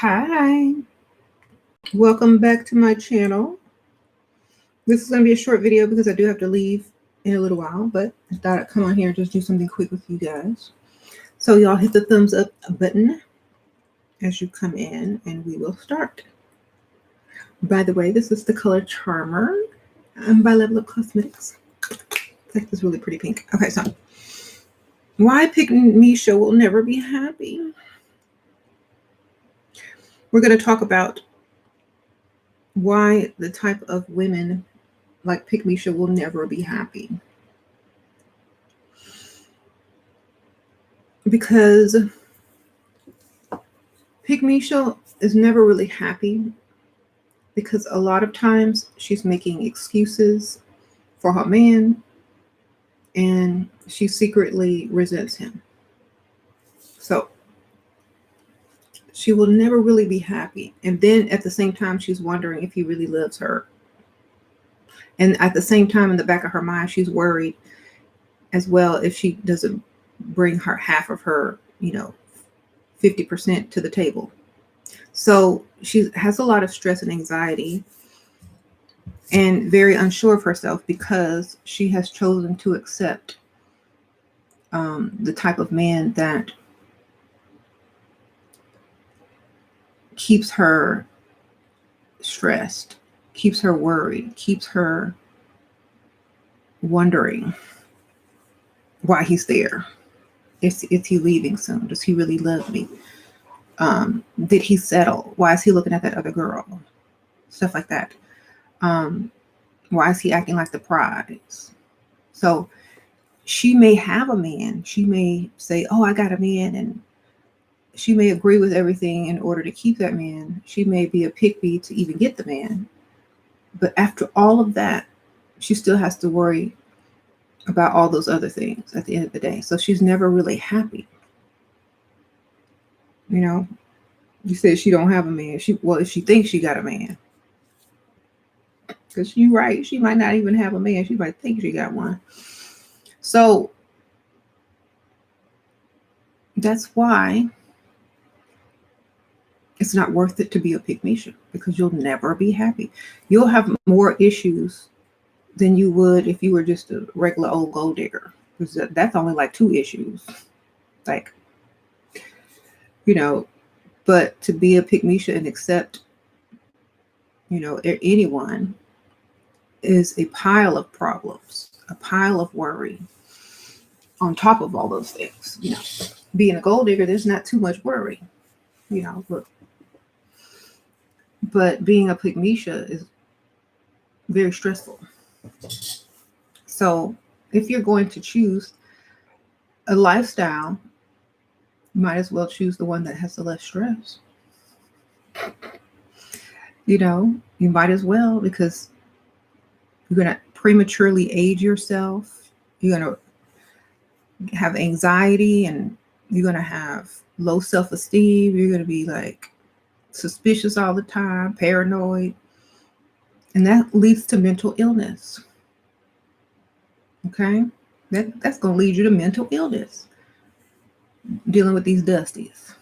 Hi, welcome back to my channel. This is going to be a short video because I do have to leave in a little while, but I thought I'd come on here and just do something quick with you guys. So y'all hit the thumbs up button as you come in and we will start. By the way, this is the color Charmer by Level Up Cosmetics. It's like this really pretty pink. Okay, so why Pickmeisha will never be happy. We're going to talk about why the type of women like Pickmeisha will never be happy. Because Pickmeisha is never really happy because a lot of times she's making excuses for her man and she secretly resents him. So she will never really be happy. And then at the same time, she's wondering if he really loves her. And at the same time, in the back of her mind, she's worried as well if she doesn't bring her half of her, 50% to the table. So she has a lot of stress and anxiety and very unsure of herself because she has chosen to accept the type of man that keeps her stressed, keeps her worried, keeps her wondering why he's there. Is he leaving soon? Does he really love me? Did he settle? Why is he looking at that other girl? Stuff like that. Why is he acting like the prize? So she may have a man. She may say, oh, I got a man. And she may agree with everything in order to keep that man. She may be a pick-me to even get the man. But after all of that, she still has to worry about all those other things at the end of the day. So she's never really happy. You said she don't have a man. If she thinks she got a man. Because you're right, she might not even have a man. She might think she got one. So that's why it's not worth it to be a Pickmeisha, because you'll never be happy. You'll have more issues than you would if you were just a regular old gold digger. Because that's only like 2 issues. But to be a Pickmeisha and accept, anyone is a pile of problems, a pile of worry on top of all those things. Being a gold digger, there's not too much worry, but being a Pickmeisha is very stressful. So if you're going to choose a lifestyle, you might as well choose the one that has the less stress. You might as well, because you're going to prematurely age yourself. You're going to have anxiety and you're going to have low self-esteem. You're going to be like suspicious all the time, paranoid. And that leads to mental illness. Okay? That's going to lead you to mental illness, dealing with these dusties.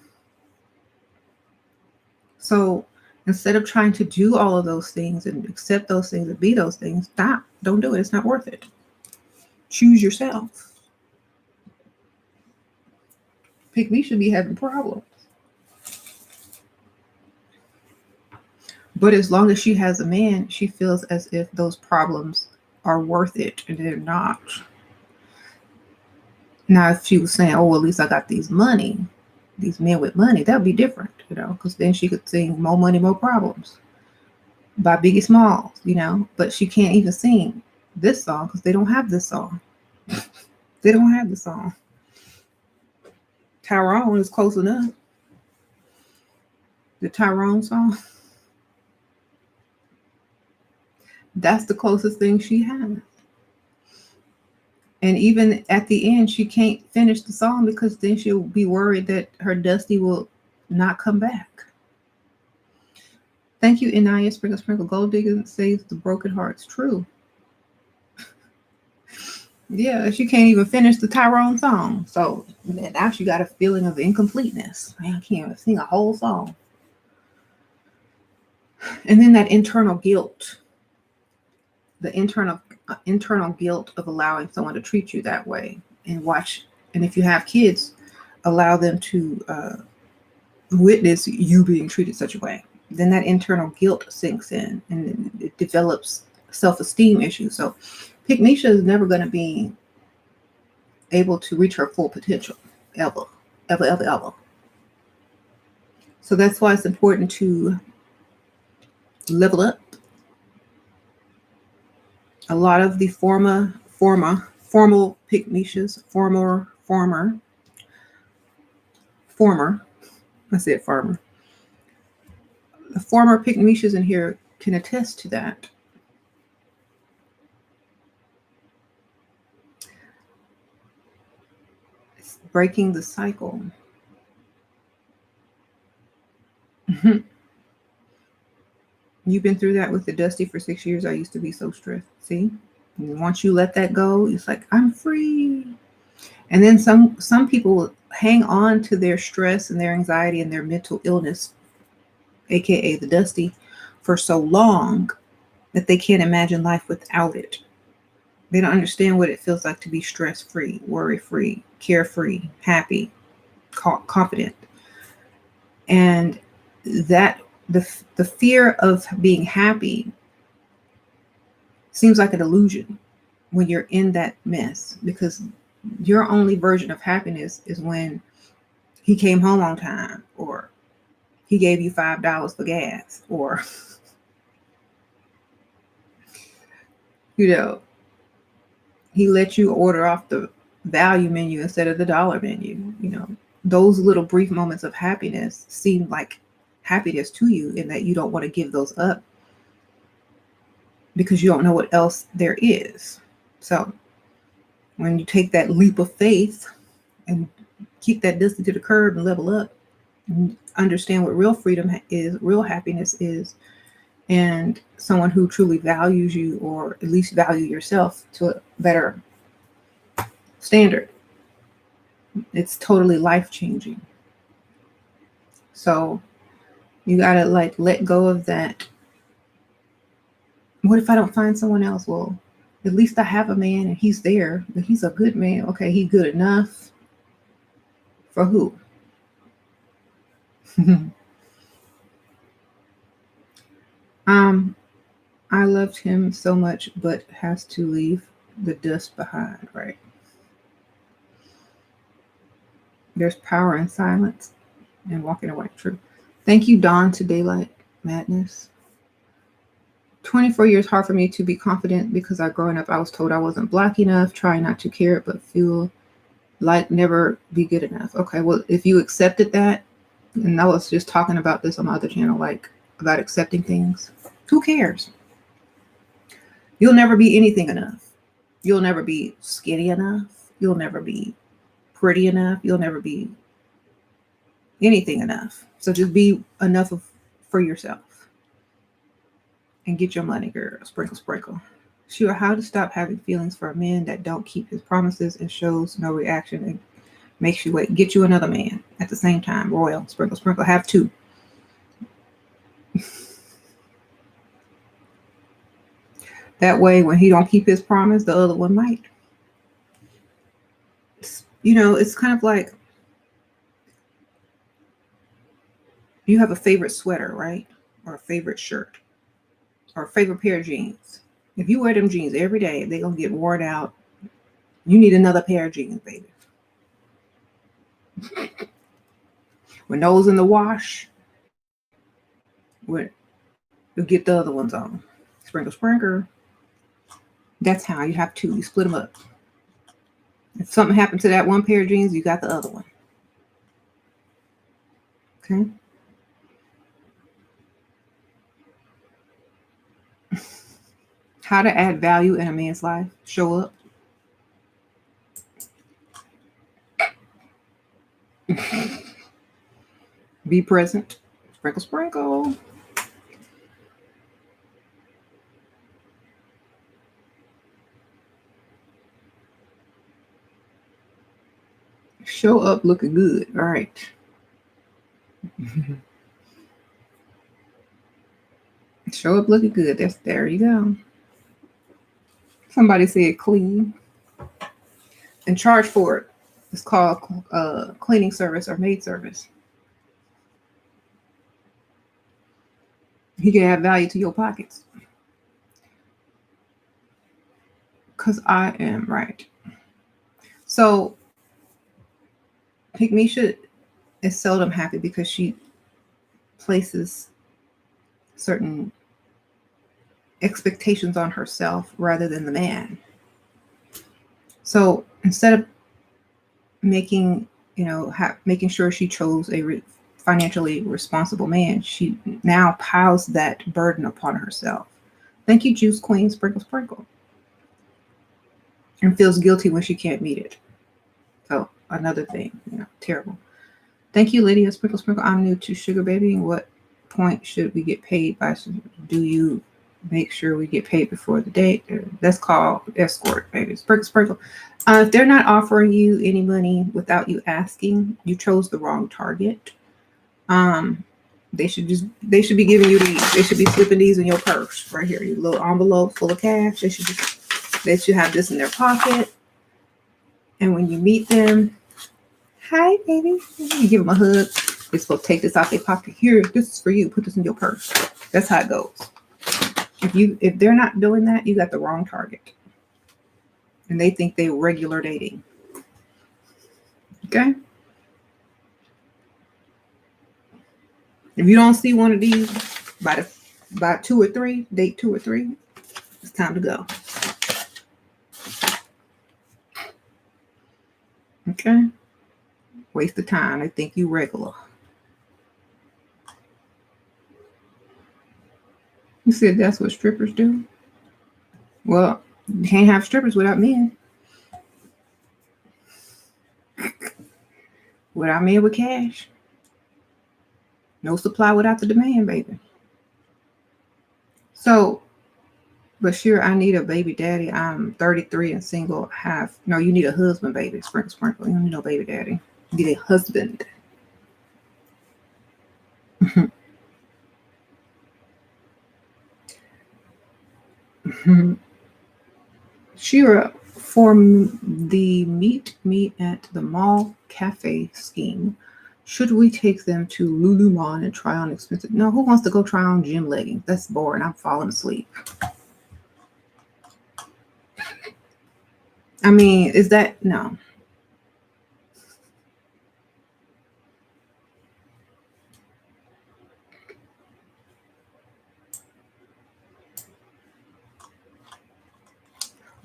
So instead of trying to do all of those things and accept those things and be those things, stop. Don't do it. It's not worth it. Choose yourself. Pick-me should be having problems. But as long as she has a man, she feels as if those problems are worth it, and they're not. Now, if she was saying, oh, well, at least I got these men with money, that would be different, because then she could sing More Money, More Problems by Biggie Smalls, but she can't even sing this song because they don't have this song. They don't have the song. Tyrone is close enough. The Tyrone song. That's the closest thing she has. And even at the end, she can't finish the song because then she'll be worried that her Dusty will not come back. Thank you, Inaya Sprinkle Sprinkle. Gold Digger saves the broken hearts. True. Yeah, she can't even finish the Tyrone song. So now she got a feeling of incompleteness. I can't even sing a whole song. And then that internal guilt, the internal guilt of allowing someone to treat you that way, and watch. And if you have kids, allow them to witness you being treated such a way. Then that internal guilt sinks in, and it develops self-esteem issues. So Pickmeisha is never going to be able to reach her full potential, ever, ever, ever, ever. So that's why it's important to level up. A lot of the formal Pickmeishas, I said farmer. The former Pickmeishas in here can attest to that. It's breaking the cycle. You've been through that with the Dusty for 6 years. I used to be so stressed. See? And once you let that go, it's like, I'm free. And then some people hang on to their stress and their anxiety and their mental illness, aka the Dusty, for so long that they can't imagine life without it. They don't understand what it feels like to be stress-free, worry-free, carefree, happy, confident. And that the fear of being happy seems like an illusion when you're in that mess, because your only version of happiness is when he came home on time, or he gave you $5 for gas, or he let you order off the value menu instead of the dollar menu. Those little brief moments of happiness seem like happiness to you, in that you don't want to give those up because you don't know what else there is. So when you take that leap of faith and kick that distance to the curb and level up and understand what real freedom is, real happiness is, and someone who truly values you, or at least value yourself to a better standard, it's totally life-changing. So you gotta let go of that. What if I don't find someone else? Well, at least I have a man, and he's there, but he's a good man. Okay, he's good enough for who? I loved him so much, but has to leave the dust behind, right? There's power in silence and walking away. True. Thank you, Dawn, to Daylight Madness. 24 years hard for me to be confident, because growing up, I was told I wasn't black enough, trying not to care, but feel like never be good enough. Okay, well, if you accepted that, and I was just talking about this on my other channel, about accepting things, who cares? You'll never be anything enough. You'll never be skinny enough. You'll never be pretty enough. You'll never be anything enough. So just be enough for yourself. And get your money, girl. Sprinkle, sprinkle. Sure, how to stop having feelings for a man that don't keep his promises and shows no reaction and makes you wait. Get you another man at the same time. Royal, sprinkle, sprinkle. Have two. That way, when he don't keep his promise, the other one might. It's kind of like you have a favorite sweater, right? Or a favorite shirt, or a favorite pair of jeans. If you wear them jeans every day, they're going to get worn out. You need another pair of jeans, baby. When those in the wash, you'll get the other ones on. Sprinkle, sprinkle. That's how you have two. You split them up. If something happened to that one pair of jeans, you got the other one. Okay? How to add value in a man's life. Show up. Be present. Sprinkle, sprinkle. Show up looking good. All right. Show up looking good. There you go. Somebody said clean and charge for it. It's called cleaning service or maid service. He can add value to your pockets. Because I am right. So Pickmeisha is seldom happy because she places certain expectations on herself rather than the man. So instead of making, making sure she chose a financially responsible man, she now piles that burden upon herself. Thank you, Juice Queen, Sprinkle Sprinkle. And feels guilty when she can't meet it. So another thing, terrible. Thank you, Lydia, Sprinkle Sprinkle. I'm new to sugar babying. What point should we get paid by? Do you make sure we get paid before the date? That's called escort, baby. Sprinkle Sprinkle. If they're not offering you any money without you asking, you chose the wrong target. They should be giving you these. They should be slipping these in your purse right here. Your little envelope full of cash. They should have this in their pocket. And when you meet them, hi, baby. You give them a hug. They're supposed to take this out their pocket. Here, this is for you. Put this in your purse. That's how it goes. If they're not doing that, you got the wrong target. And they think they're regular dating. Okay? If you don't see one of these by 2 or 3, date 2 or 3, it's time to go. Okay? Waste of time. They think you regular. You said that's what strippers do? Well, you can't have strippers without men. Without men with cash. No supply without the demand, baby. So, Bashir, I need a baby daddy. I'm 33 and single. No, you need a husband, baby. Sprinkle, sprinkle. You don't need no baby daddy. You need a husband. Shira, for the meet me at the mall cafe scheme, should we take them to Lululemon and try on expensive? No, who wants to go try on gym leggings? That's boring. I'm falling asleep. I mean, is that no?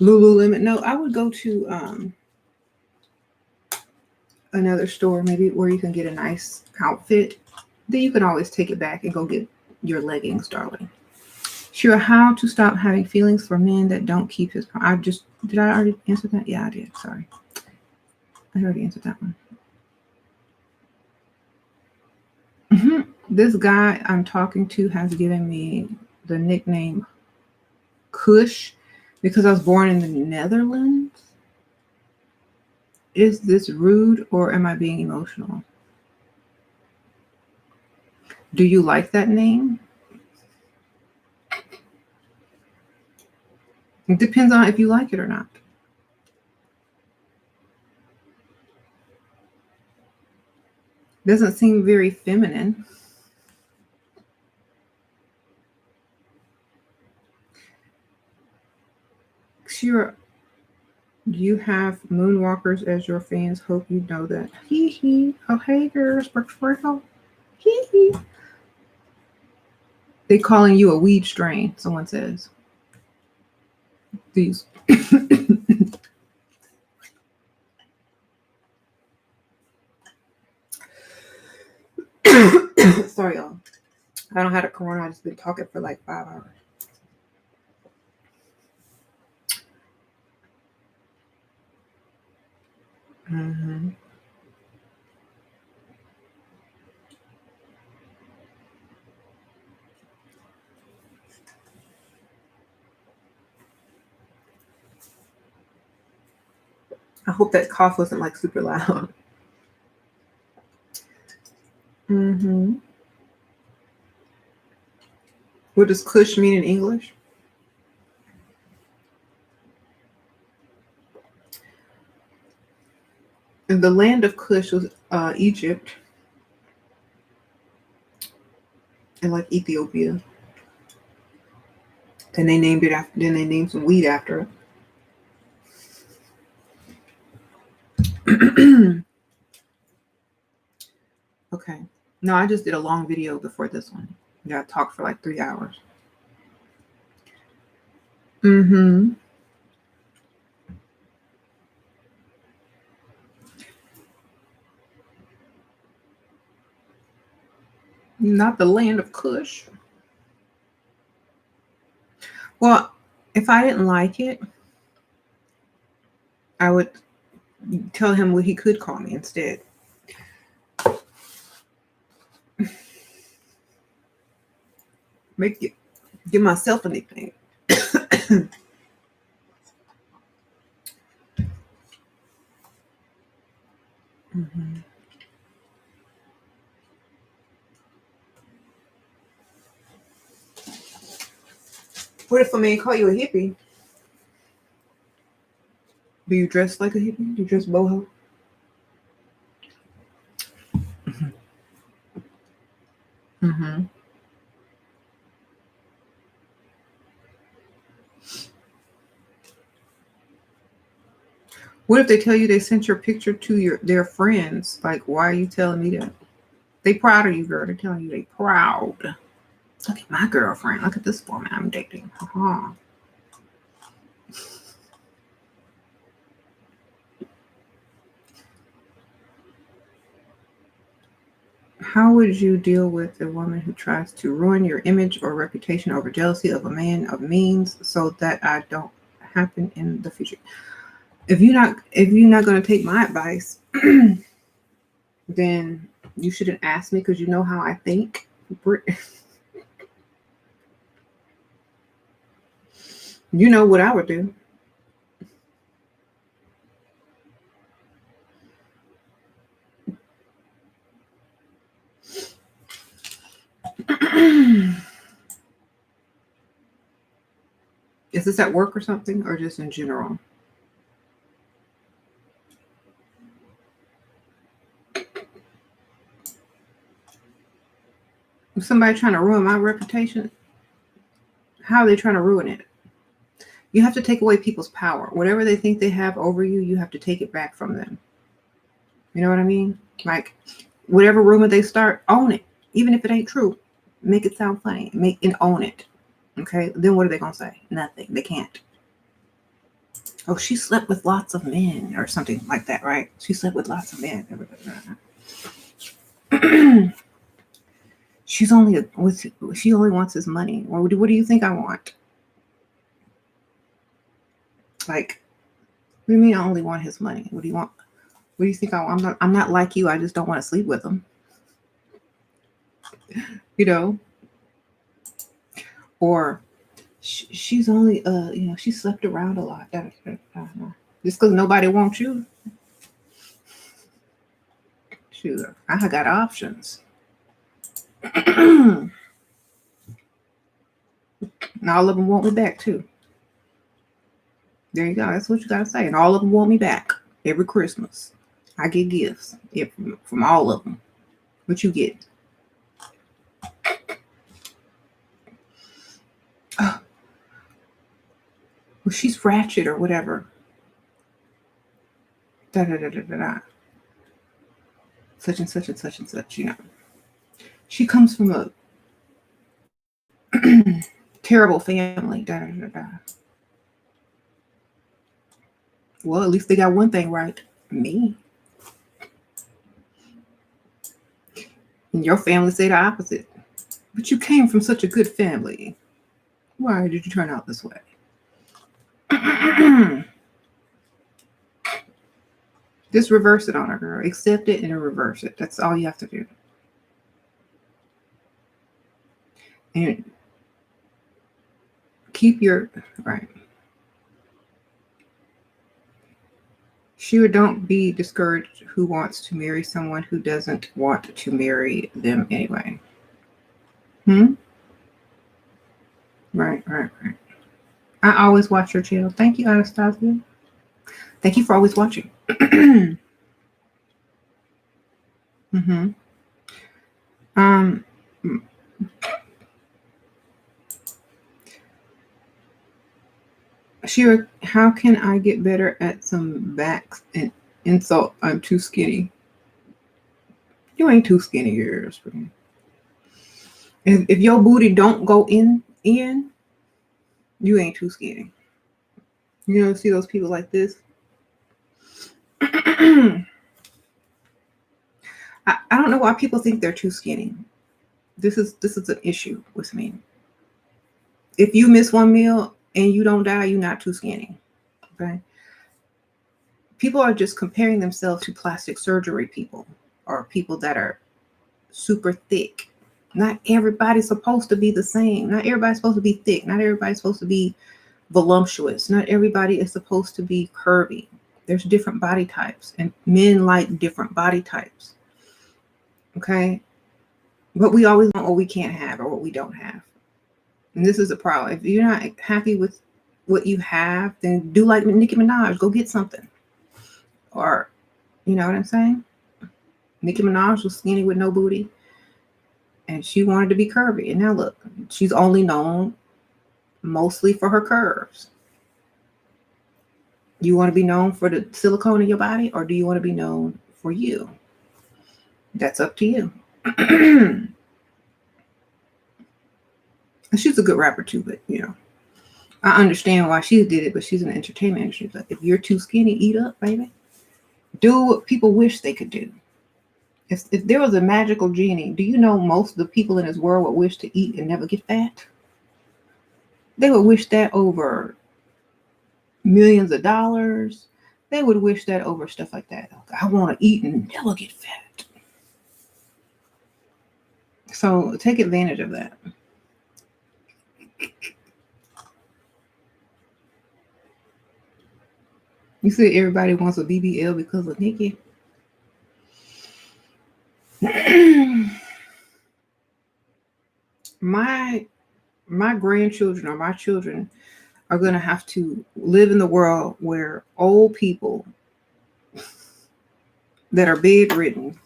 Lululemon? No, I would go to another store, maybe where you can get a nice outfit. Then you can always take it back and go get your leggings, darling. Sure, how to stop having feelings for men that don't keep his promise. Did I already answer that? Yeah, I did. Sorry. I already answered that one. This guy I'm talking to has given me the nickname Kush because I was born in the Netherlands. Is this rude or am I being emotional? Do you like that name? It depends on if you like it or not. Doesn't seem very feminine. Sure. Do you have moonwalkers as your fans? Hope you know that. Hee hee. Oh, hey, girls. Sprinkle. Hee hee. They calling you a weed strain, someone says. These. Sorry, y'all. I don't have a corona. I just been talking for like 5 hours. Mm-hmm. I hope that cough wasn't like super loud. Mm-hmm. What does Kush mean in English? And the land of Kush was Egypt and like Ethiopia. Then they named it after. Then they named some weed after it. Okay. No, I just did a long video before this one. Yeah, I talked for like 3 hours. Mm-hmm. Not the land of Kush. Well, if I didn't like it, I would tell him what he could call me instead. Give myself a nickname. Mm-hmm. What if a man call you a hippie? Do you dress like a hippie? Do you dress boho? Mm-hmm. Mm-hmm. What if they tell you they sent your picture to their friends? Like, why are you telling me that? They proud of you, girl. They're telling you they proud. Look at my girlfriend. Look at this woman I'm dating. Uh-huh. How would you deal with a woman who tries to ruin your image or reputation over jealousy of a man of means so that I don't happen in the future? If you're not going to take my advice, then you shouldn't ask me because you know how I think. You know what I would do. Is this at work or something, or just in general? If somebody trying to ruin my reputation, how are they trying to ruin it? You have to take away people's power. Whatever they think they have over you, you have to take it back from them. You know what I mean? Like, whatever rumor they start, own it. Even if it ain't true, make it sound funny. Make and own it. Okay? Then what are they going to say? Nothing. They can't. Oh, she slept with lots of men or something like that, right? She slept with lots of men. She only wants his money. What do you think I want? Like, what do you mean I only want his money? What do you want? What do you think I want? I'm not like you. I just don't want to sleep with him. You know? Or she's only she slept around a lot. Just because nobody wants you. Shoot, I got options. And all of them want me back too. There you go. That's what you gotta say. And all of them want me back every Christmas. I get gifts from all of them. What you get? Oh, well, she's ratchet or whatever. Da da da da da da. Such and such and such and such. You know, she comes from a terrible family. Da da da da. Well, at least they got one thing right. Me. And your family say the opposite. But you came from such a good family. Why did you turn out this way? Just reverse it on her, girl. Accept it and reverse it. That's all you have to do. And keep your right. Sure, don't be discouraged who wants to marry someone who doesn't want to marry them anyway. Right. I always watch your channel. Thank you, Anastasia. Thank you for always watching. Mm-hmm. Um, Shira, how can I get better at some backs and insult? I'm too skinny. You ain't too skinny, yours. If your booty don't go in, you ain't too skinny. You know, see those people like this? I don't know why people think they're too skinny. This is an issue with me. If you miss one meal and you don't die, you're not too skinny. Okay. People are just comparing themselves to plastic surgery people or people that are super thick. Not everybody's supposed to be the same. Not everybody's supposed to be thick. Not everybody's supposed to be voluptuous. Not everybody is supposed to be curvy. There's different body types, and men like different body types. Okay. But we always want what we can't have or what we don't have. And this is a problem. If you're not happy with what you have, then do like Nicki Minaj, go get something. Or, you know what I'm saying? Nicki Minaj was skinny with no booty, and she wanted to be curvy. And now look, she's only known mostly for her curves. You want to be known for the silicone in your body, or do you want to be known for you? That's up to you. She's a good rapper too, but you know, I understand why she did it, but she's in the entertainment industry. Like, if you're too skinny, eat up, baby. Do what people wish they could do. If there was a magical genie, do you know most of the people in this world would wish to eat and never get fat? They would wish that over millions of dollars. They would wish that over stuff like that. I want to eat and never get fat. So take advantage of that. You said everybody wants a BBL because of Nikki. my grandchildren or my children are going to have to live in the world where old people that are bedridden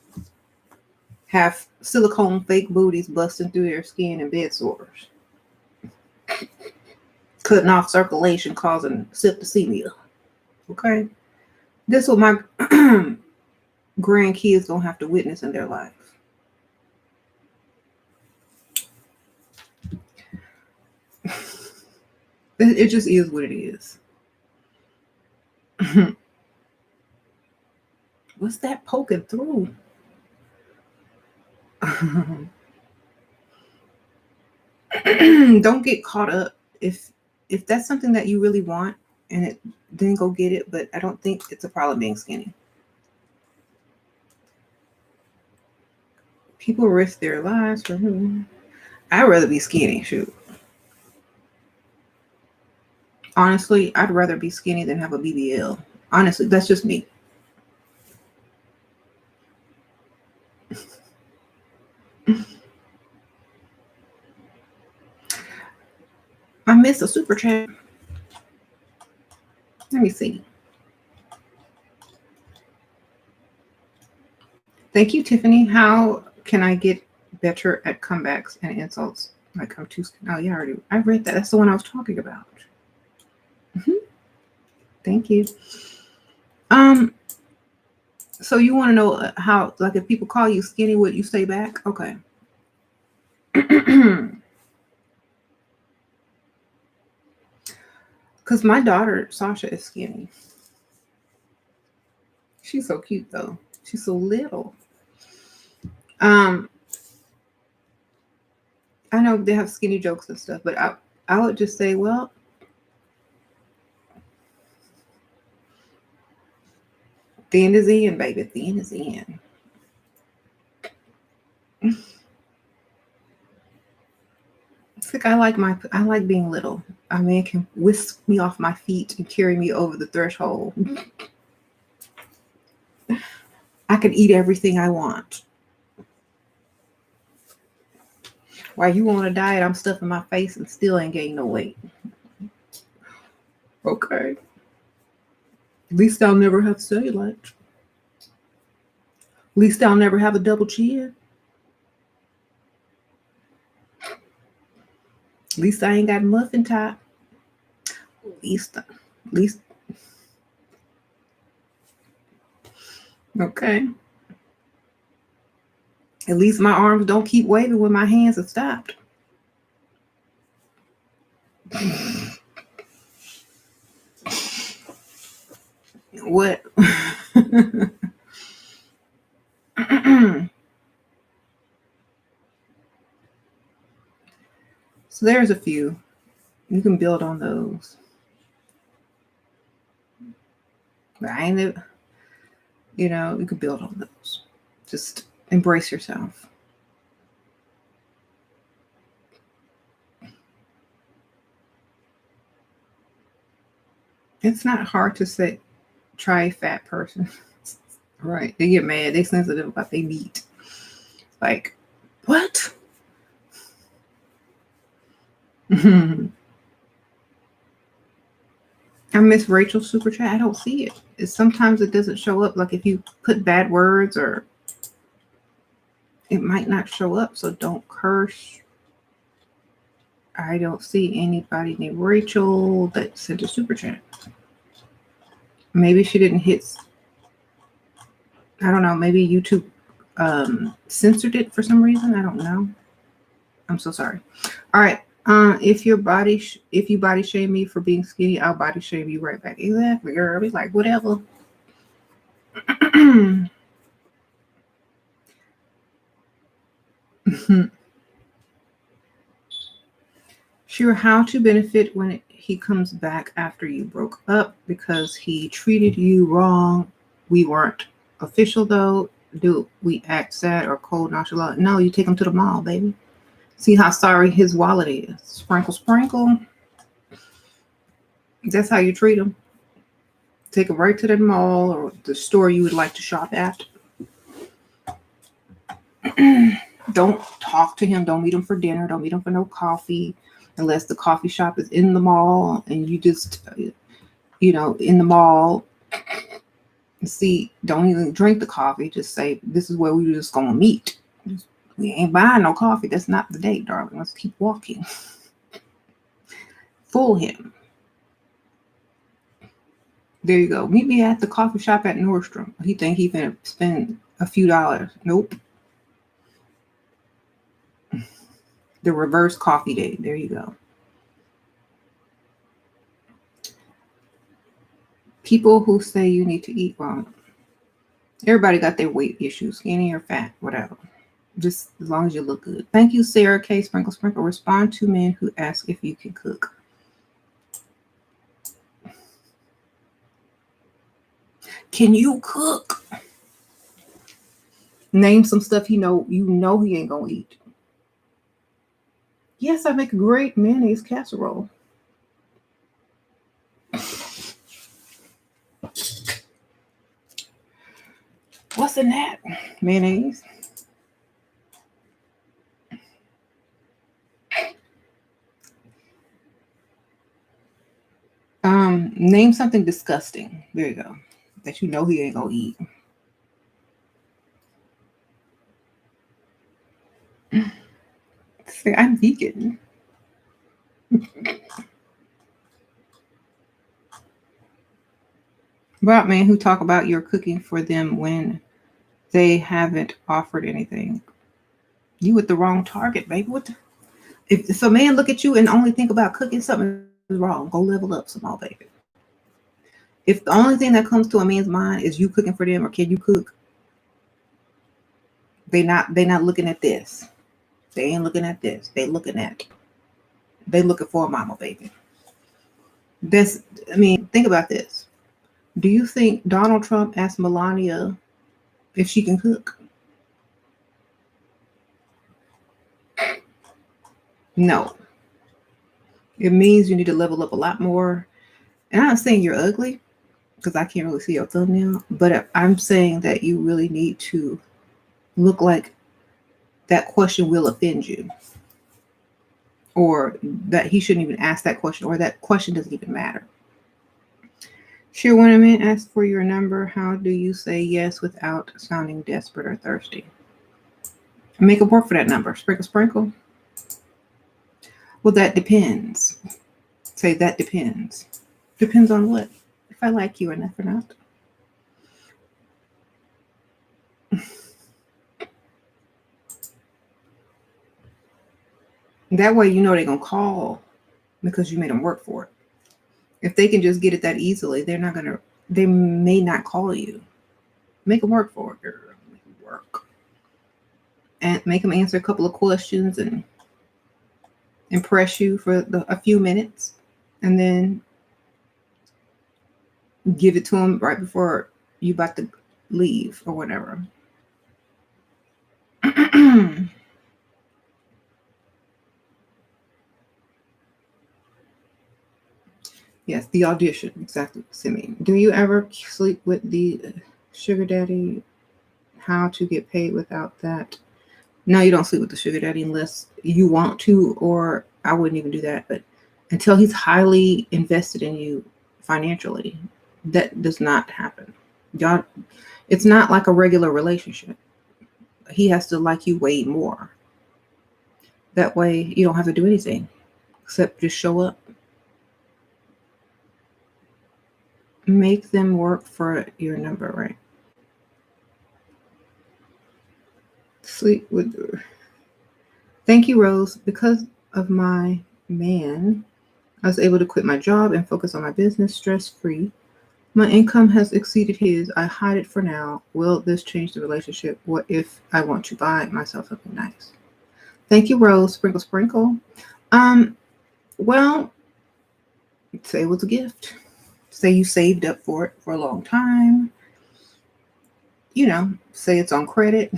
have silicone fake booties busting through their skin and bed sores, cutting off circulation, causing septicemia. Okay? This is what my grandkids gonna have to witness in their life. It just is what it is. What's that poking through? Don't get caught up. If that's something that you really want, and it, then go get it. But I don't think it's a problem being skinny. People risk their lives for who? I'd rather be skinny. Shoot. Honestly, I'd rather be skinny than have a BBL. Honestly, that's just me. I missed a super chat. Let me see. Thank you, Tiffany. How can I get better at comebacks and insults? Like I'm too skinny. Oh, yeah, I read that. That's the one I was talking about. Thank you. So you want to know how, like, if people call you skinny, what you say back? Okay. Because my daughter Sasha is skinny. She's so cute though. She's so little. I know they have skinny jokes and stuff, but I would just say, well, thin is in, baby. Thin is in. It's like I like being little. A man can whisk me off my feet and carry me over the threshold. I can eat everything I want. While you on a diet, I'm stuffing my face and still ain't gaining no weight. Okay. At least I'll never have cellulite. At least I'll never have a double chin. At least I ain't got muffin top. At least. Okay. At least my arms don't keep waving when my hands are stopped. What? So there's a few. You can build on those. But I ain't, you can build on those. Just embrace yourself. It's not hard to say, try a fat person. Right. They get mad. They sensitive about their meat. Like, what? I miss Rachel's super chat. I don't see it. Sometimes it doesn't show up. Like if you put bad words or it might not show up. So don't curse. I don't see anybody named Rachel that sent a super chat. Maybe she didn't hit. I don't know. Maybe YouTube censored it for some reason. I don't know. I'm so sorry. All right. If you body shame me for being skinny, I'll body shame you right back. Exactly, girl. Be like, whatever. Sure, how to benefit when he comes back after you broke up because he treated you wrong. We weren't official though. Do we act sad or cold, nonchalant? No, you take him to the mall, baby. See how sorry his wallet is. Sprinkle, sprinkle. That's how you treat him. Take him right to the mall or the store you would like to shop at. Don't talk to him. Don't meet him for dinner. Don't meet him for no coffee unless the coffee shop is in the mall and you just, in the mall. See, don't even drink the coffee. Just say, this is where we just going to meet. We ain't buying no coffee. That's not the date, darling. Let's keep walking. Fool him. There you go. Meet me at the coffee shop at Nordstrom. He think he finna spend a few dollars. Nope. The reverse coffee date. There you go. People who say you need to eat well. Everybody got their weight issues, skinny or fat, whatever. Just as long as you look good. Thank you, Sarah K. Sprinkle Sprinkle. Respond to men who ask if you can cook. Can you cook? Name some stuff you know he ain't gonna eat. Yes, I make a great mayonnaise casserole. What's in that? Mayonnaise. Name something disgusting. There you go. That you know he ain't gonna eat. Say, I'm vegan. About men who talk about your cooking for them when they haven't offered anything. You with the wrong target, baby. If a man look at you and only think about cooking, something is wrong. Go level up some more, baby. If the only thing that comes to a man's mind is you cooking for them or can you cook, they not looking at this. They ain't looking at this. They looking for a mama, baby. Think about this. Do you think Donald Trump asked Melania if she can cook? No. It means you need to level up a lot more. And I'm not saying you're ugly because I can't really see your thumbnail, but I'm saying that you really need to look like that question will offend you. or that he shouldn't even ask that question, or that question doesn't even matter. Sure, when a man asks for your number, how do you say yes without sounding desperate or thirsty? Make it work for that number. Sprinkle, sprinkle. Well, that depends. Say that depends. Depends on what? If I like you enough or not. That way you know they're going to call because you made them work for it. If they can just get it that easily, they may not call you. Make them work for it, girl. Make them work. And make them answer a couple of questions and impress you for a few minutes. And then give it to them right before you about to leave or whatever. Yes, the audition. Exactly, Simeon. Do you ever sleep with the sugar daddy? How to get paid without that? No, you don't sleep with the sugar daddy unless you want to, or I wouldn't even do that. But until he's highly invested in you financially, that does not happen. Y'all, it's not like a regular relationship. He has to like you way more. That way you don't have to do anything except just show up. Make them work for your number, right? Sleep with. Thank you, Rose. Because of my man, I was able to quit my job and focus on my business stress-free. My income has exceeded his. I hide it for now. Will this change the relationship? What if I want to buy myself something nice? Thank you, Rose. Sprinkle, sprinkle. Well, say it was a gift. Say you saved up for it for a long time. Say it's on credit.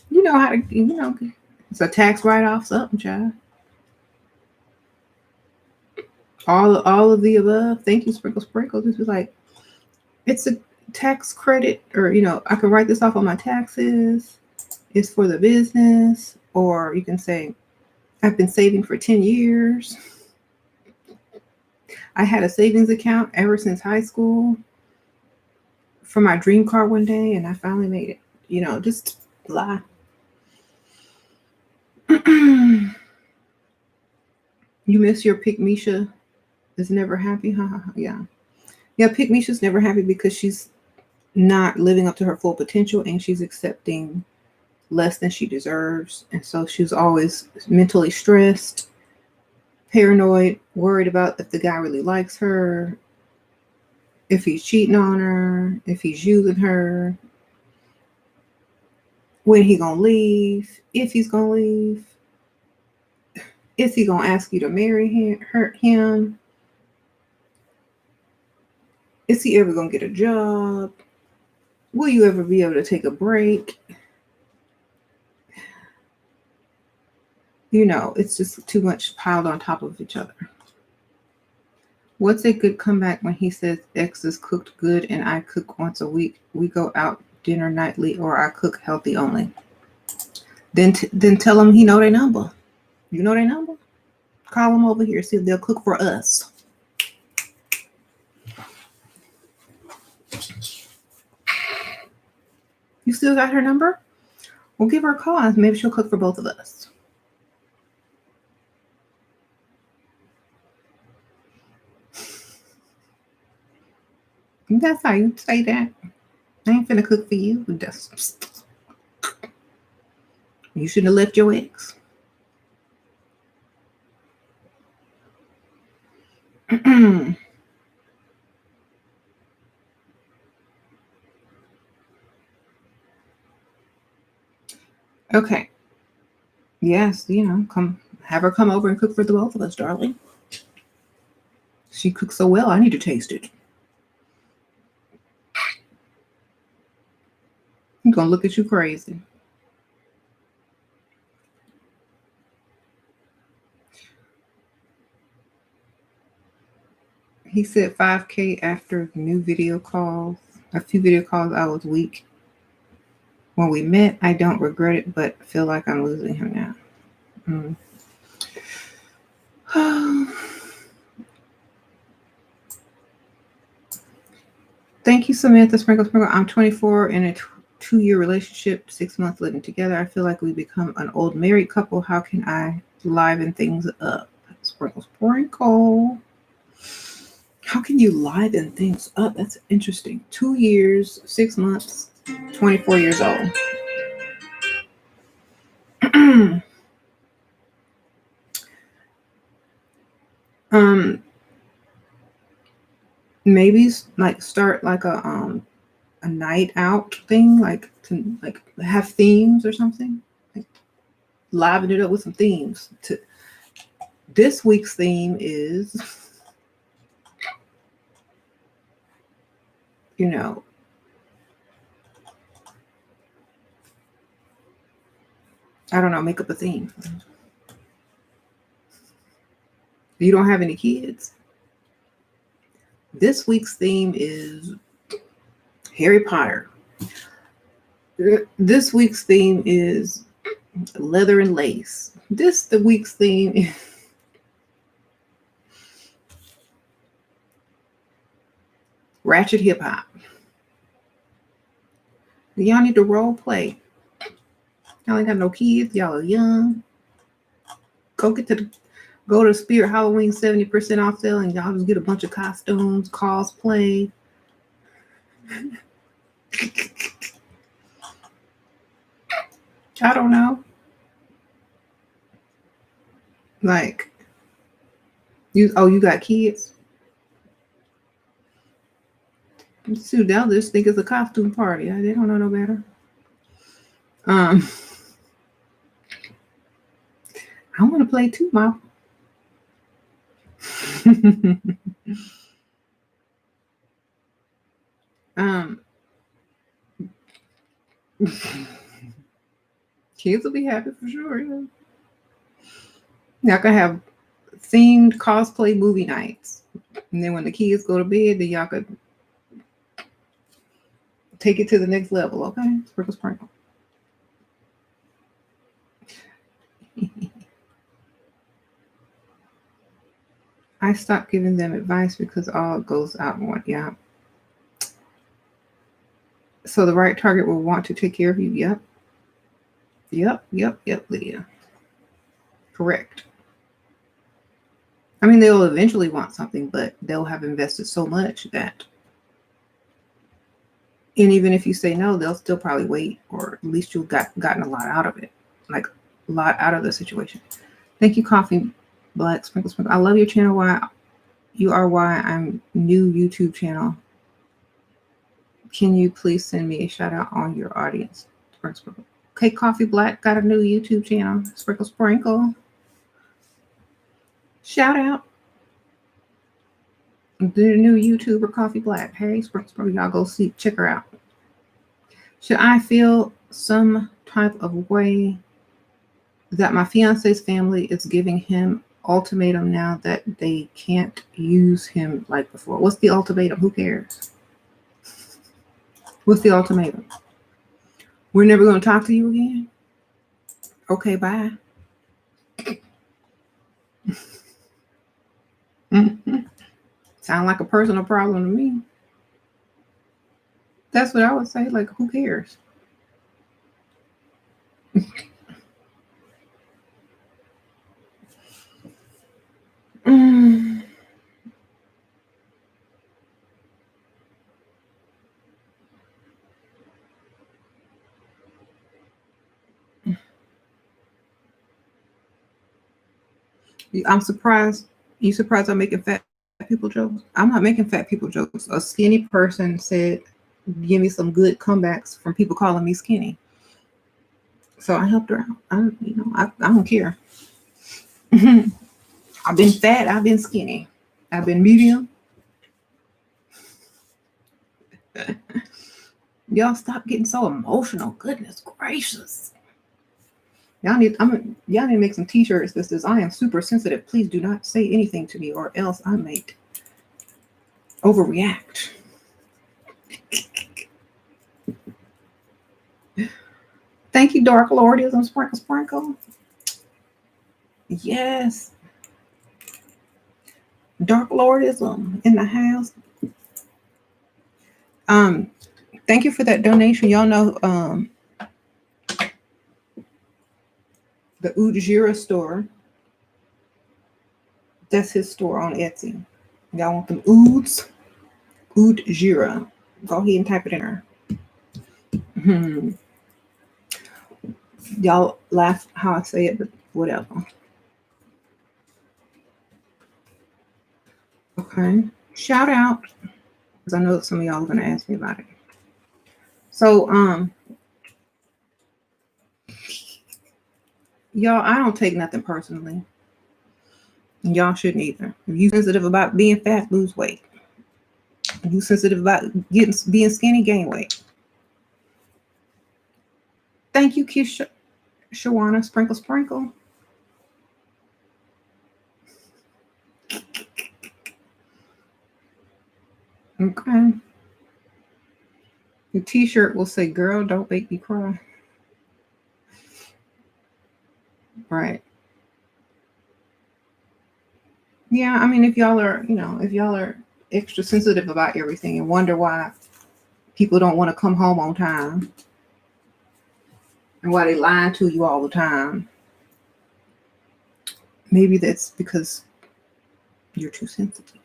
You know how to, it's a tax write-off, something, child. All of the above. Thank you, sprinkle, sprinkle. Just be like, it's a tax credit, or I can write this off on my taxes. It's for the business. Or you can say, I've been saving for 10 years. I had a savings account ever since high school for my dream car one day, and I finally made it. Just lie. You miss your Pickmeisha is never happy. Yeah. Pickmeisha's never happy because she's not living up to her full potential, and she's accepting less than she deserves. And so she's always mentally stressed, paranoid, worried about if the guy really likes her, if he's cheating on her, if he's using her, when he gonna leave, if he's gonna leave, is he gonna ask you to marry him? Is he ever gonna get a job? Will you ever be able to take a break? It's just too much piled on top of each other. What's a good comeback when he says exes cooked good and I cook once a week? We go out dinner nightly, or I cook healthy only. Then tell him he know their number. You know their number? Call them over here, see if they'll cook for us. You still got her number? We'll give her a call and maybe she'll cook for both of us. That's how you say that. I ain't finna cook for you. You shouldn't have left your ex. Okay. Yes, have her come over and cook for the both of us, darling. She cooks so well, I need to taste it. I'm gonna look at you crazy. He said 5K after new video calls. A few video calls, I was weak. When we met, I don't regret it, but feel like I'm losing him now. Thank you, Samantha Sprinkle Sprinkle. I'm 24 in a 2-year relationship, 6 months living together. I feel like we become an old married couple. How can I liven things up? Sprinkle Sprinkle. How can you liven things up? That's interesting. 2 years, 6 months, 24 years old. Maybe like start like a night out thing, like to like have themes or something. Like liven it up with some themes. This week's theme is, you know, I don't know, make up a theme. You don't have any kids? This week's theme is Harry Potter. This week's theme is leather and lace. The week's theme is ratchet hip hop. Y'all need to role play. Y'all ain't got no kids. Y'all are young. Go to Spirit Halloween 70% off sale, and y'all just get a bunch of costumes, cosplay. I don't know. Like, you got kids? Shoot, they'll just think it's a costume party. They don't know no better. I want to play too, Mom. Kids will be happy for sure. Yeah. Y'all can have themed cosplay movie nights, and then when the kids go to bed, then y'all could take it to the next level. Okay, sprinkle, sprinkle. I stopped giving them advice because all goes out in one. Yeah. So the right target will want to take care of you. Yep, Lydia. Correct. I mean, they'll eventually want something, but they'll have invested so much that, and even if you say no, they'll still probably wait, or at least you've gotten a lot out of it, like a lot out of the situation. Thank you, Coffee Black Sprinkle Sprinkle. I love your channel. Why I'm new YouTube channel. Can you please send me a shout out on your audience? Sprinkle, sprinkle. Okay, Coffee Black got a new YouTube channel. Sprinkle, sprinkle. Shout out. The new YouTuber Coffee Black. Hey, sprinkle, sprinkle. Y'all go check her out. Should I feel some type of way that my fiance's family is giving him ultimatum now that they can't use him like before? What's the ultimatum? Who cares? What's the ultimatum? We're never going to talk to you again? Okay, bye. Sound like a personal problem to me. That's what I would say. Like, who cares? I'm surprised. You surprised I'm making fat people jokes? I'm not making fat people jokes. A skinny person said, give me some good comebacks from people calling me skinny. So I helped her out. I don't care. I've been fat. I've been skinny. I've been medium. Y'all stop getting so emotional. Goodness gracious. Y'all need to make some t-shirts that says, I am super sensitive. Please do not say anything to me or else I might overreact. Thank you, Dark Lordism, Sprinkle Sprinkle. Yes. Dark Lordism in the house. Thank you for that donation. Y'all know the Ujira store. That's his store on Etsy. Y'all want them Ouds? Ujira. Go ahead and type it in there. Y'all laugh how I say it, but whatever. Okay. Shout out, because I know some of y'all are gonna ask me about it. So y'all, I don't take nothing personally. And y'all shouldn't either. If you sensitive about being fat, lose weight. If you sensitive about being skinny, gain weight. Thank you, Kish Shawana. Sprinkle sprinkle. Okay. The t-shirt will say, girl, don't make me cry. Right. Yeah, I mean, if y'all are, if y'all are extra sensitive about everything and wonder why people don't want to come home on time and why they lying to you all the time, maybe that's because you're too sensitive.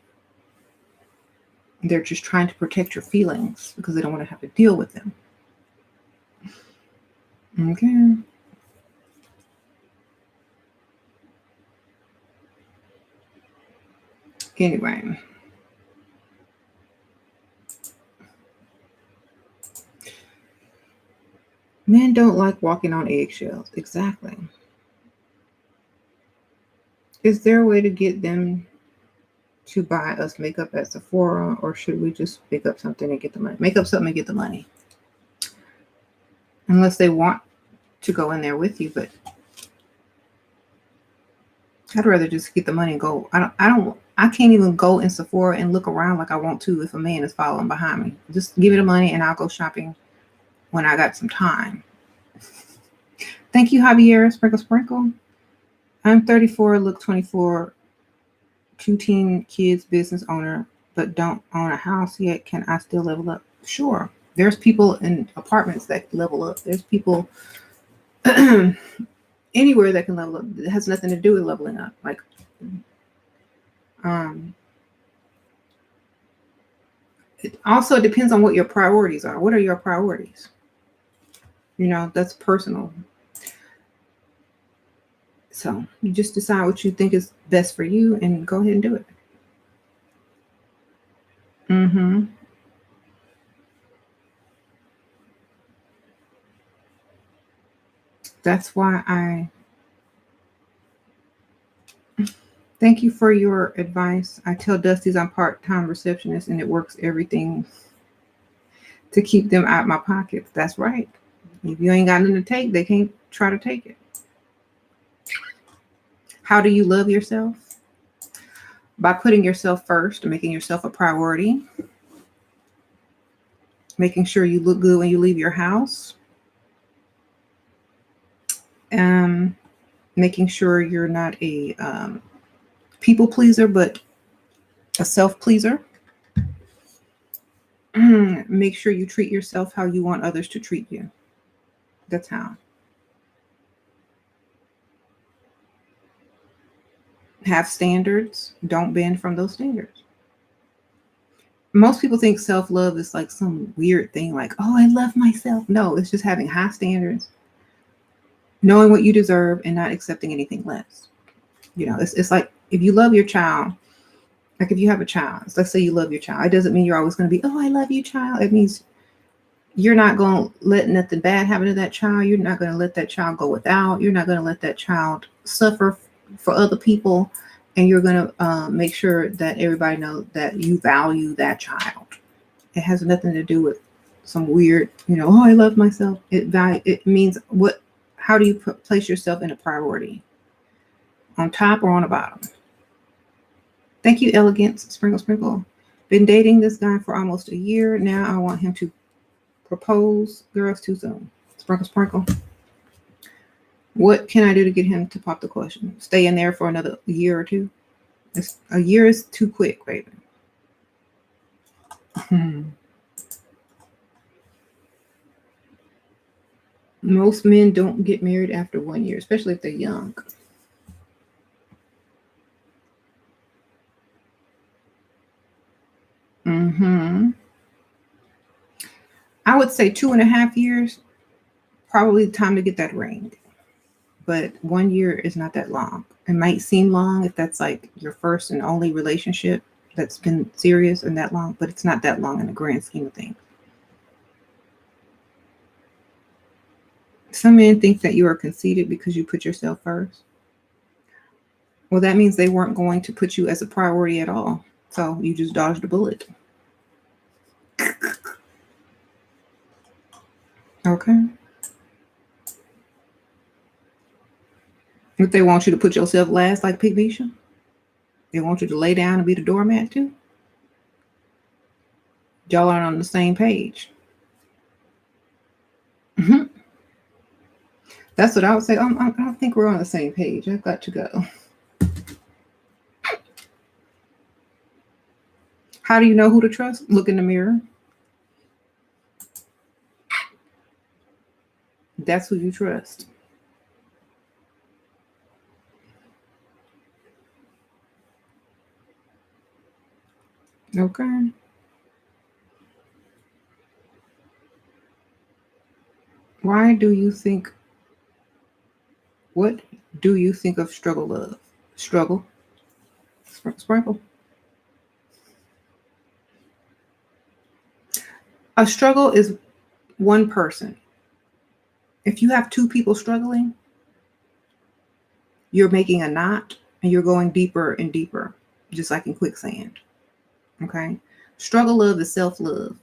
They're just trying to protect your feelings because they don't want to have to deal with them. Okay. Anyway. Men don't like walking on eggshells. Exactly. Is there a way to get them to buy us makeup at Sephora, or should we just make up something and get the money? Make up something and get the money. Unless they want to go in there with you, but I'd rather just get the money and go. I can't even go in Sephora and look around like I want to if a man is following behind me. Just give me the money and I'll go shopping when I got some time. Thank you, Javier. Sprinkle, sprinkle. I'm 34, look 24, 2 teen kids, business owner, but don't own a house yet. Can I still level up? Sure. There's people in apartments that level up. There's people anywhere that can level up. It has nothing to do with leveling up. Like, it also depends on what your priorities are. What are your priorities? That's personal. So you just decide what you think is best for you and go ahead and do it. That's why I thank you for your advice. I tell Dusty's I'm part-time receptionist and it works everything to keep them out of my pockets. That's right. If you ain't got nothing to take, they can't try to take it. How do you love yourself? By putting yourself first, making yourself a priority, making sure you look good when you leave your house, making sure you're not a people pleaser, but a self pleaser. Make sure you treat yourself how you want others to treat you. That's how. Have standards. Don't bend from those standards. Most people think self-love is like some weird thing, like, oh, I love myself. No, it's just having high standards, knowing what you deserve and not accepting anything less. It's like if you love your child, like if you have a child, let's say you love your child, it doesn't mean you're always going to be, oh, I love you, child. It means you're not going to let nothing bad happen to that child. You're not going to let that child go without. You're not going to let that child suffer for other people. And you're going to make sure that everybody knows that you value that child. It has nothing to do with some weird, oh, I love myself. It means how do you place yourself in a priority? On top or on the bottom? Thank you, Elegance. Sprinkle, sprinkle. Been dating this guy for almost a year. Now I want him to propose. Girls too soon. Sprinkle, sprinkle. What can I do to get him to pop the question? Stay in there for another year or two? A year is too quick, baby. Most men don't get married after 1 year, especially if they're young. I would say 2.5 years, probably the time to get that ring. But 1 year is not that long. It might seem long if that's like your first and only relationship that's been serious and that long, but it's not that long in the grand scheme of things. Some men think that you are conceited because you put yourself first. Well, that means they weren't going to put you as a priority at all. So you just dodged a bullet. Okay. If they want you to put yourself last like Pickmeisha, they want you to lay down and be the doormat too. Y'all aren't on the same page. That's what I would say. I don't think we're on the same page. I've got to go. How do you know who to trust? Look in the mirror. That's who you trust. Okay. Why do you think, what do you think of struggle love? Struggle? Sprinkle? A struggle is one person. If you have two people struggling, you're making a knot and you're going deeper and deeper, just like in quicksand. Okay? Struggle love is self-love.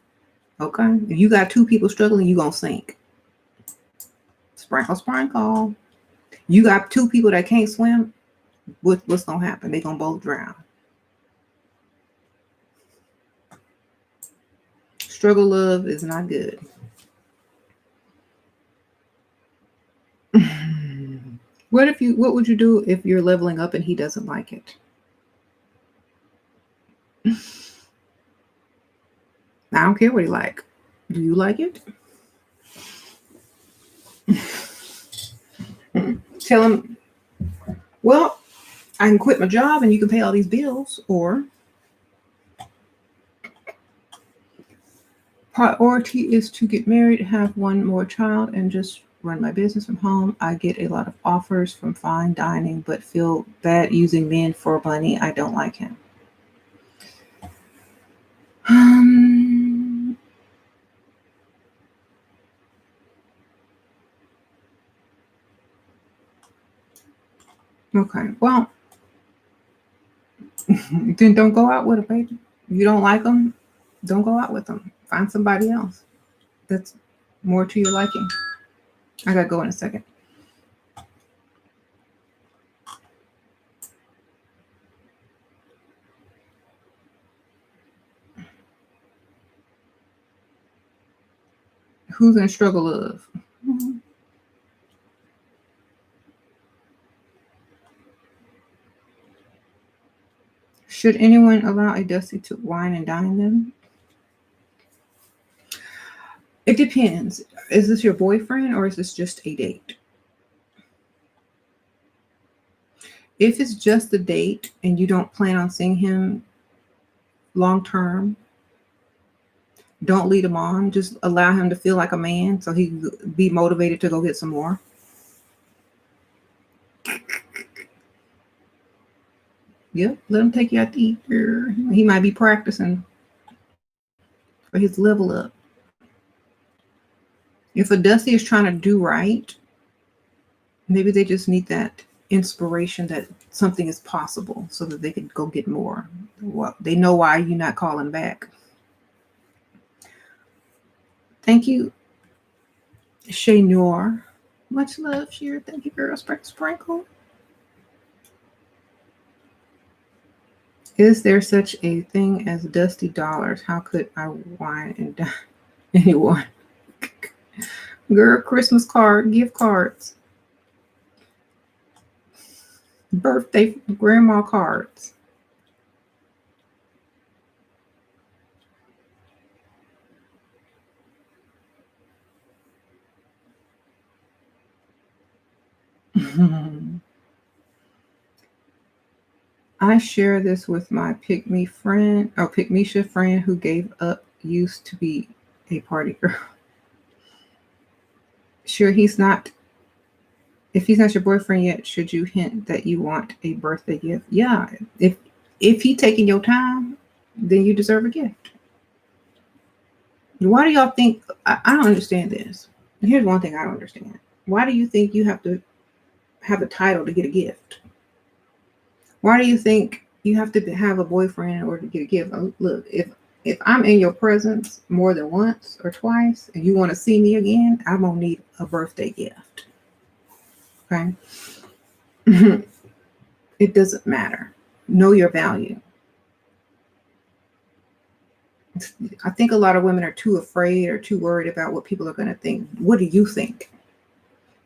Okay? If you got two people struggling, you're going to sink. Sprinkle, sprinkle. You got two people that can't swim, what's going to happen? They're going to both drown. Struggle love is not good. What would you do if you're leveling up and he doesn't like it? I don't care what he like. Do you like it? Tell him, well, I can quit my job and you can pay all these bills, or priority is to get married, have one more child, and just run my business from home. I get a lot of offers from fine dining, but feel bad using men for money. I don't like him. Okay, well, then don't go out with a baby. You don't like them, don't go out with them. Find somebody else that's more to your liking. I gotta go in a second. Who's in struggle of? Should anyone allow a Dusty to wine and dine them? It depends. Is this your boyfriend or is this just a date? If it's just a date and you don't plan on seeing him long term, don't lead him on. Just allow him to feel like a man so he can be motivated to go get some more. Yep, let him take you out to eat. He might be practicing for his level up. If a Dusty is trying to do right, maybe they just need that inspiration that something is possible so that they can go get more. Well, they know why you're not calling back. Thank you, Shay Noir. Much love, Sheer. Thank you, girl. Sprinkle. Is there such a thing as dusty dollars? How could I wine and dine anyone? Girl, Christmas card, gift cards. Birthday grandma cards. I share this with my Pickmeisha friend who gave up, used to be a party girl. Sure, if he's not your boyfriend yet, should you hint that you want a birthday gift? Yeah. If he taking your time, then you deserve a gift. Why do y'all think I don't understand this? Here's one thing I don't understand. Why do you think you have to have a title to get a gift? Why do you think you have to have a boyfriend in order to get a gift? Look, if I'm in your presence more than once or twice and you want to see me again, I'm gonna need a birthday gift. Okay. It doesn't matter. Know your value. I think a lot of women are too afraid or too worried about what people are going to think. What do you think?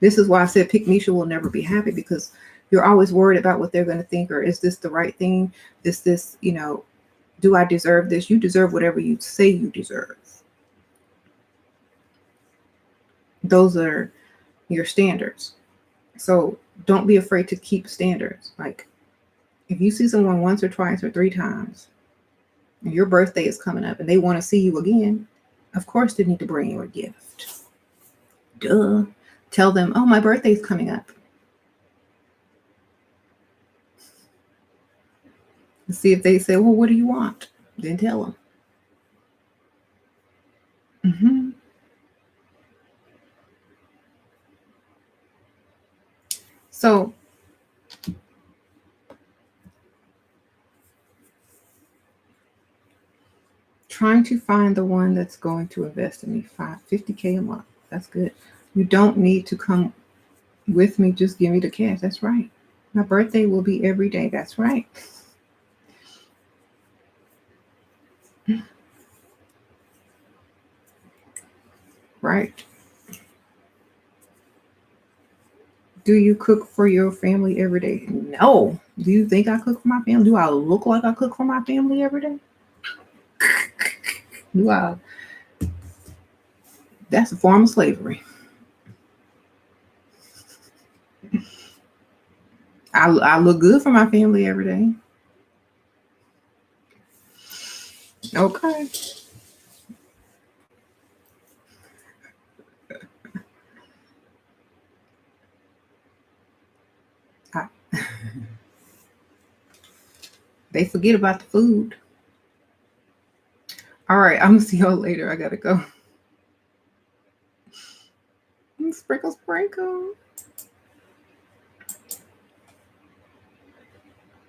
This is why I said Pickmeisha will never be happy, because you're always worried about what they're going to think, or is this the right thing? This, do I deserve this? You deserve whatever you say you deserve. Those are your standards. So don't be afraid to keep standards. Like if you see someone once or twice or 3 times, and your birthday is coming up and they want to see you again, of course they need to bring you a gift. Duh. Tell them, oh, my birthday's coming up. See if they say, well, what do you want? Then tell them. Mm-hmm. So trying to find the one that's going to invest in me, $50K a month. That's good. You don't need to come with me. Just give me the cash. That's right. My birthday will be every day. That's right. Right. Do you cook for your family every day? No. Do you think I cook for my family? Do I look like I cook for my family every day? Do I? That's a form of slavery. I look good for my family every day. Okay. I, they forget about the food. All right. I'm going to see y'all later. I got to go. Sprinkle, sprinkle.